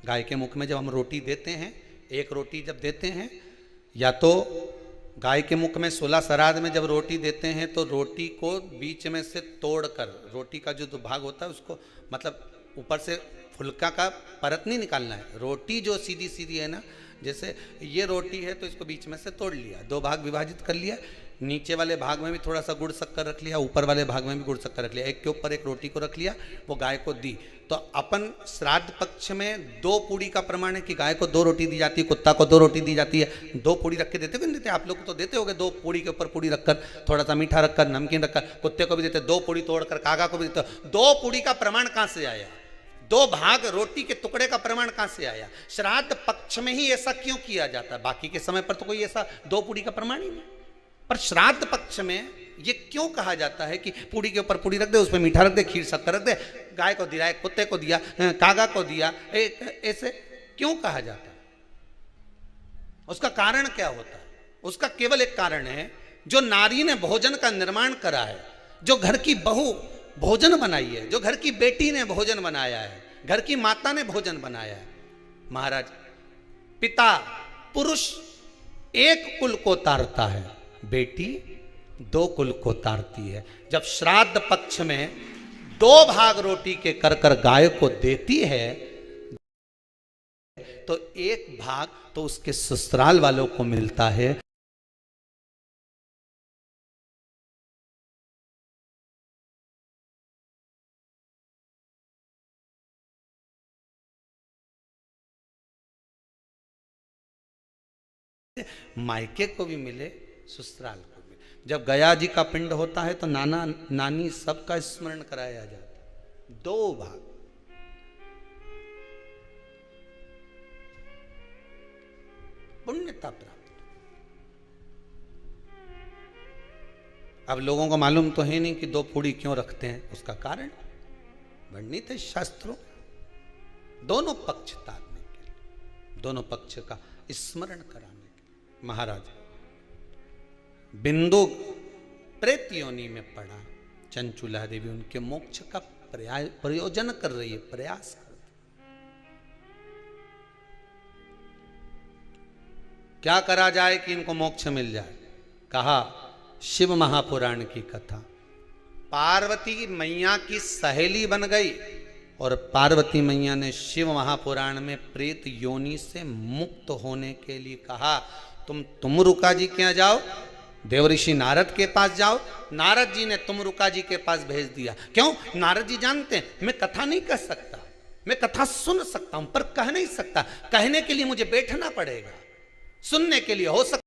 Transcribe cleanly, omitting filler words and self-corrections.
गाय के मुख में जब हम रोटी देते हैं, एक रोटी जब देते हैं, या तो गाय के मुख में 16 श्राद्ध में जब रोटी देते हैं तो रोटी को बीच में से तोड़कर, रोटी का जो भाग होता है उसको, मतलब ऊपर से फुलका का परत नहीं निकालना है। रोटी जो सीधी सीधी है ना, जैसे ये रोटी है तो इसको बीच में से तोड़ लिया, 2 भाग विभाजित कर लिया, नीचे वाले भाग में भी थोड़ा सा गुड़ शक्कर रख लिया, ऊपर वाले भाग में भी गुड़ शक्कर रख लिया, एक के ऊपर एक रोटी को रख लिया, वो गाय को दी। तो अपन श्राद्ध पक्ष में 2 पूड़ी का प्रमाण है कि गाय को 2 रोटी दी जाती है, कुत्ता को 2 रोटी दी जाती है। 2 पूड़ी रख के देते नहीं देते? आप लोग तो देते होगे, 2 पूड़ी के ऊपर पूड़ी रखकर, थोड़ा सा मीठा रखकर, नमकीन रखकर, कुत्ते को भी देते, 2 पूड़ी तोड़कर कागा को भी देते। 2 पूड़ी का प्रमाण कहाँ से आया? 2 भाग रोटी के टुकड़े का प्रमाण कहां से आया? श्राद्ध पक्ष में ही ऐसा क्यों किया जाता है? बाकी के समय पर तो कोई ऐसा 2 पूड़ी का प्रमाण ही नहीं, पर श्राद्ध पक्ष में ये क्यों कहा जाता है कि पूड़ी के ऊपर पूड़ी रख दे, उसमें मीठा रख दे, खीर शक्कर रख दे, गाय को दिया, कुत्ते को दिया, कागा को दिया, ऐसे क्यों कहा जाता है? उसका कारण क्या होता है? उसका केवल एक कारण है, जो नारी ने भोजन का निर्माण करा है, जो घर की बहू भोजन बनाई है, जो घर की बेटी ने भोजन बनाया है, घर की माता ने भोजन बनाया है। महाराज, पिता पुरुष एक कुल को तारता है, बेटी 2 कुल को तारती है। जब श्राद्ध पक्ष में 2 भाग रोटी के कर कर गाय को देती है तो 1 भाग तो उसके ससुराल वालों को मिलता है। मायके को भी मिले, ससुराल को भी। जब गया जी का पिंड होता है तो नाना नानी सबका स्मरण कराया जाता है। 2 भाग, पुण्यता प्राप्त। अब लोगों को मालूम तो है नहीं कि 2 पूड़ी क्यों रखते हैं, उसका कारण वर्णित है शास्त्रों। दोनों पक्ष तारने के लिए, दोनों पक्ष का स्मरण कराने। महाराज, बिंदु प्रेत योनि में पड़ा, चंचुला देवी उनके मोक्ष का प्रयोजन कर रही है, प्रयास कर रही। क्या करा जाए कि इनको मोक्ष मिल जाए? कहा शिव महापुराण की कथा। पार्वती मैया की सहेली बन गई और पार्वती मैया ने शिव महापुराण में प्रेत योनि से मुक्त होने के लिए कहा, तुम रुका जी के यहाँ जाओ, देवऋषि नारद के पास जाओ। नारद जी ने तुमरुका जी के पास भेज दिया। क्यों? नारद जी जानते हैं मैं कथा नहीं कह सकता, मैं कथा सुन सकता हूं पर कह नहीं सकता। कहने के लिए मुझे बैठना पड़ेगा, सुनने के लिए हो सकता